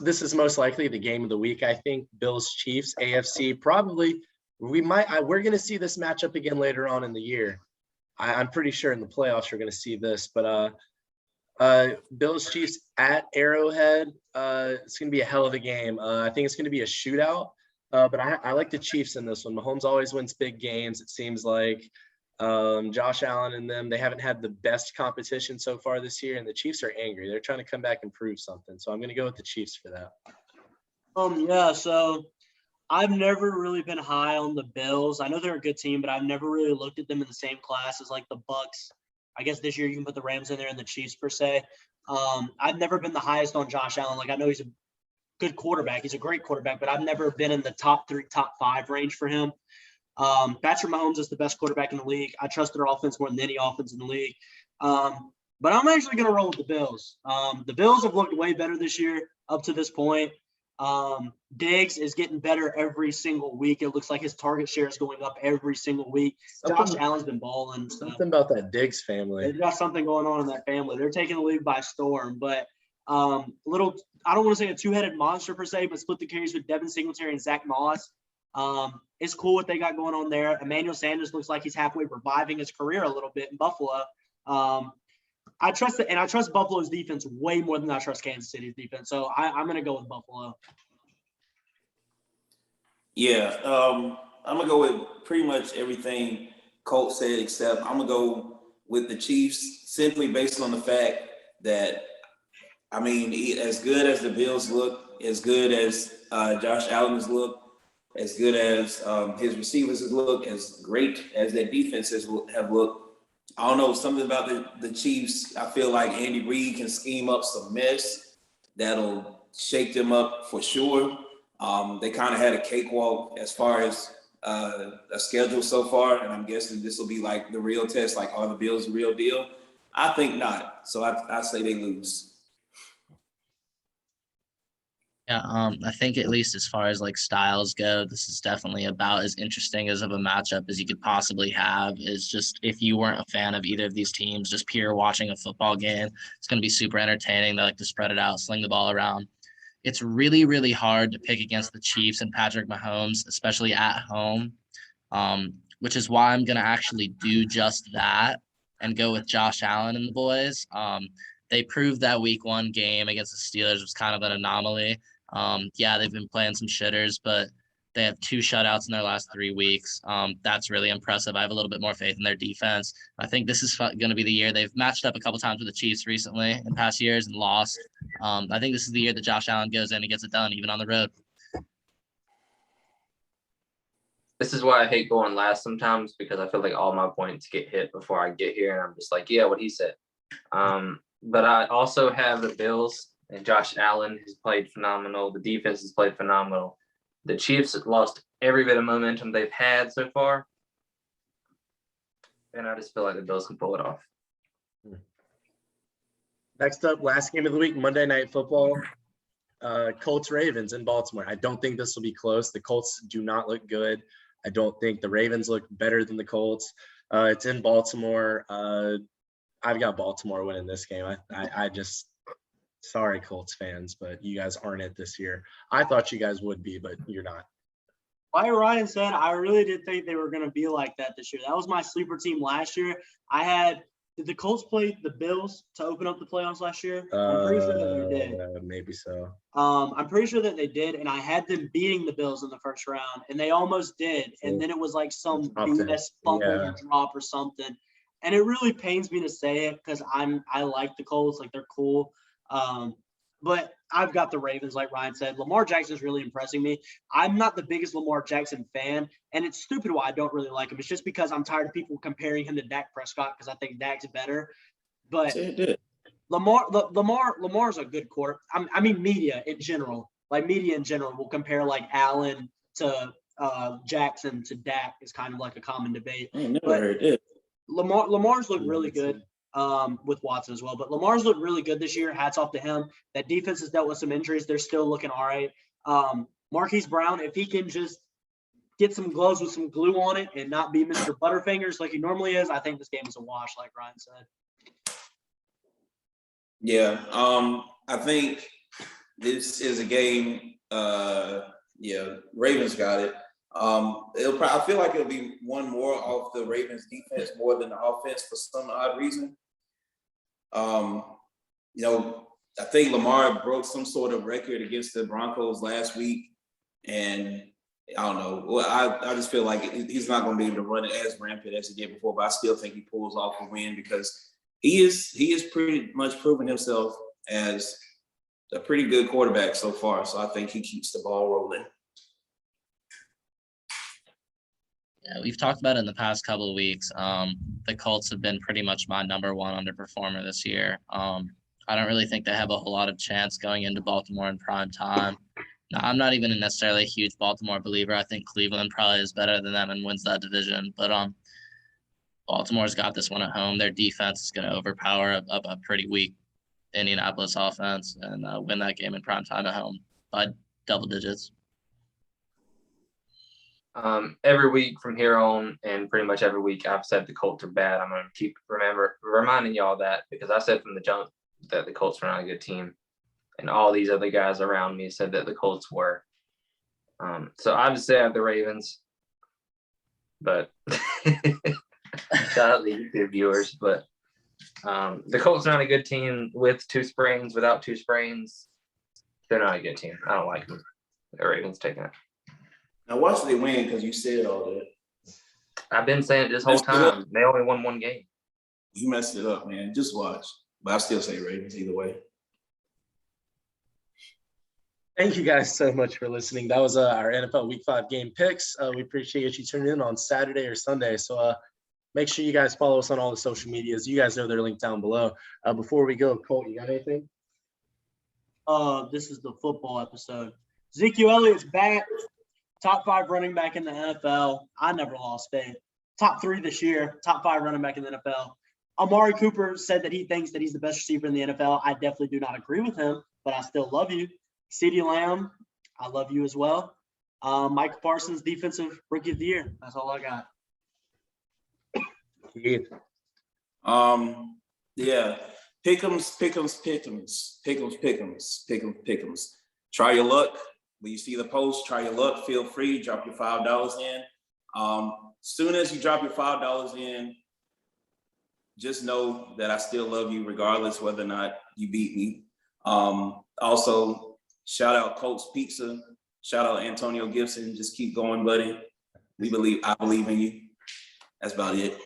This is most likely the game of the week. I think Bills Chiefs AFC probably we're going to see this matchup again later on in the year. I'm pretty sure in the playoffs we're going to see this, but Bills Chiefs at Arrowhead. It's going to be a hell of a game. I think it's going to be a shootout, but I like the Chiefs in this one. Mahomes always wins big games. It seems like Josh Allen and them, they haven't had the best competition so far this year, and the Chiefs are angry. They're trying to come back and prove something. So I'm going to go with the Chiefs for that. Yeah, so I've never really been high on the Bills. I know they're a good team, but I've never really looked at them in the same class as like the Bucks. I guess this year you can put the Rams in there and the Chiefs per se. I've never been the highest on Josh Allen. Like, I know he's a good quarterback. He's a great quarterback, but I've never been in the top 3, top 5 range for him. Patrick Mahomes is the best quarterback in the league. I trust their offense more than any offense in the league. But I'm actually going to roll with the Bills. The Bills have looked way better this year up to this point. Diggs is getting better every single week. It looks like his target share is going up every single week. Josh Allen's been balling. Something about that Diggs family. They've got something going on in that family. They're taking the league by storm. But I don't want to say a two-headed monster per se, but split the carries with Devin Singletary and Zach Moss. It's cool what they got going on there. Emmanuel Sanders looks like he's halfway reviving his career a little bit in Buffalo. I trust Buffalo's defense way more than I trust Kansas City's defense. So I'm going to go with Buffalo. Yeah, I'm going to go with pretty much everything Colt said, except I'm going to go with the Chiefs simply based on the fact that, I mean, as good as the Bills look, as good as Josh Allen has looked, as good as his receivers have looked, as great as their defenses have looked, I don't know, something about the Chiefs. I feel like Andy Reid can scheme up some mess that'll shake them up for sure. They kind of had a cakewalk as far as a schedule so far, and I'm guessing this will be like the real test, like are the Bills the real deal? I think not. So I say they lose. Yeah, I think at least as far as like styles go, this is definitely about as interesting as of a matchup as you could possibly have. Is just if you weren't a fan of either of these teams, just pure watching a football game, it's going to be super entertaining. They like to spread it out, sling the ball around. It's really, really hard to pick against the Chiefs and Patrick Mahomes, especially at home, which is why I'm going to actually do just that and go with Josh Allen and the boys. They proved that week 1 game against the Steelers was kind of an anomaly. Yeah, they've been playing some shitters, but they have 2 shutouts in their last 3 weeks. That's really impressive. I have a little bit more faith in their defense. I think this is going to be the year. They've matched up a couple times with the Chiefs recently in past years and lost. I think this is the year that Josh Allen goes in and gets it done, even on the road. This is why I hate going last sometimes, because I feel like all my points get hit before I get here, and I'm just like, yeah, what he said. But I also have the Bills, and Josh Allen has played phenomenal. The defense has played phenomenal. The Chiefs have lost every bit of momentum they've had so far, and I just feel like the Bills can pull it off. Next up, last game of the week, Monday Night Football. Colts Ravens in Baltimore. I don't think this will be close. The Colts do not look good. I don't think the Ravens look better than the Colts. It's in Baltimore. I've got Baltimore winning this game. I just sorry, Colts fans, but you guys aren't it this year. I thought you guys would be, but you're not. Like Ryan said, I really did think they were going to be like that this year. That was my sleeper team last year. Did the Colts play the Bills to open up the playoffs last year? I'm pretty sure that they did. Maybe so. I'm pretty sure that they did, and I had them being the Bills in the first round, and they almost did. And then it was like some BS fumble or drop or something. And it really pains me to say it because I like the Colts, like they're cool. But I've got the Ravens, like Ryan said. Lamar Jackson is really impressing me. I'm not the biggest Lamar Jackson fan, and it's stupid why I don't really like him. It's just because I'm tired of people comparing him to Dak Prescott because I think Dak's better. But Lamar's a good quarterback. I mean, media in general like media in general will compare like Allen to Jackson to Dak is kind of like a common debate. I ain't never heard it. Lamar's looked really good with Watson as well, but Lamar's looked really good this year. Hats off to him. That defense has dealt with some injuries. They're still looking all right. Marquise Brown, if he can just get some gloves with some glue on it and not be Mr. Butterfingers like he normally is, I think this game is a wash, like Ryan said. Yeah, I think this is a game. Ravens got it. I feel like it'll be one more off the Ravens defense more than the offense for some odd reason. I think Lamar broke some sort of record against the Broncos last week, and I don't know. Well, I just feel like he's not going to be able to run it as rampant as he did before, but I still think he pulls off a win because he is pretty much proven himself as a pretty good quarterback so far. So I think he keeps the ball rolling. Yeah, we've talked about it in the past couple of weeks. The Colts have been pretty much my number one underperformer this year. I don't really think they have a whole lot of chance going into Baltimore in prime time. Now, I'm not even necessarily a huge Baltimore believer. I think Cleveland probably is better than them and wins that division. But Baltimore's got this one at home. Their defense is going to overpower a pretty weak Indianapolis offense and win that game in prime time at home by double digits. Every week from here on, and pretty much every week I've said the Colts are bad. I'm going to keep reminding y'all that because I said from the jump that the Colts were not a good team, and all these other guys around me said that the Colts were. So I just say I have the Ravens, but shout out to the YouTube viewers. But the Colts are not a good team with two sprains. Without two sprains, they're not a good team. I don't like them. The Ravens taking it. Now watch they win because you said all that. I've been saying it this whole time. They only won one game. You messed it up, man. Just watch. But I still say Ravens either way. Thank you guys so much for listening. That was our NFL Week 5 game picks. We appreciate you tuning in on Saturday or Sunday. So make sure you guys follow us on all the social medias. You guys know they're linked down below. Before we go, Colt, you got anything? This is the football episode. Ezekiel Elliott's back. Top 5 running back in the NFL. I never lost faith. Top 3 this year. Top 5 running back in the NFL. Amari Cooper said that he thinks that he's the best receiver in the NFL. I definitely do not agree with him, but I still love you. CeeDee Lamb, I love you as well. Micah Parsons, defensive rookie of the year. That's all I got. Keith. Yeah. Pick'ems. Try your luck. When you see the post, try your luck. Feel free. Drop your $5 in. Soon as you drop your $5 in, just know that I still love you regardless whether or not you beat me. Also, shout out Colts Pizza. Shout out Antonio Gibson. Just keep going, buddy. I believe in you. That's about it.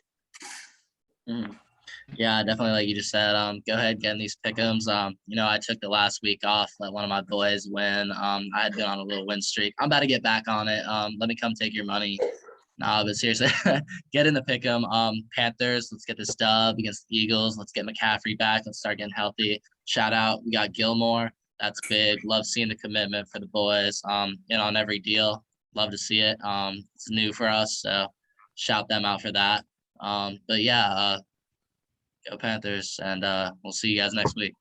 Yeah, definitely like you just said. Go ahead, get in these pick'ems. I took the last week off, let one of my boys win. I had been on a little win streak. I'm about to get back on it. Let me come take your money. No, but seriously, get in the pick'em. Panthers, let's get this dub against the Eagles. Let's get McCaffrey back. Let's start getting healthy. Shout out, we got Gilmore. That's big. Love seeing the commitment for the boys. On every deal. Love to see it. It's new for us, so shout them out for that. But yeah, go Panthers, and we'll see you guys next week.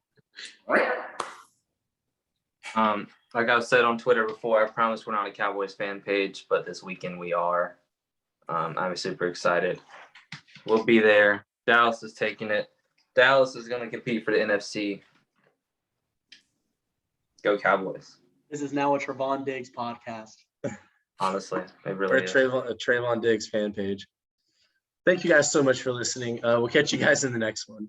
Like I've said on Twitter before, I promise we're not a Cowboys fan page, but this weekend we are. I'm super excited. We'll be there. Dallas is taking it. Dallas is going to compete for the NFC. Go Cowboys. This is now a Trevon Diggs podcast. Honestly, it really We're is. a Trayvon Diggs fan page. Thank you guys so much for listening. We'll catch you guys in the next one.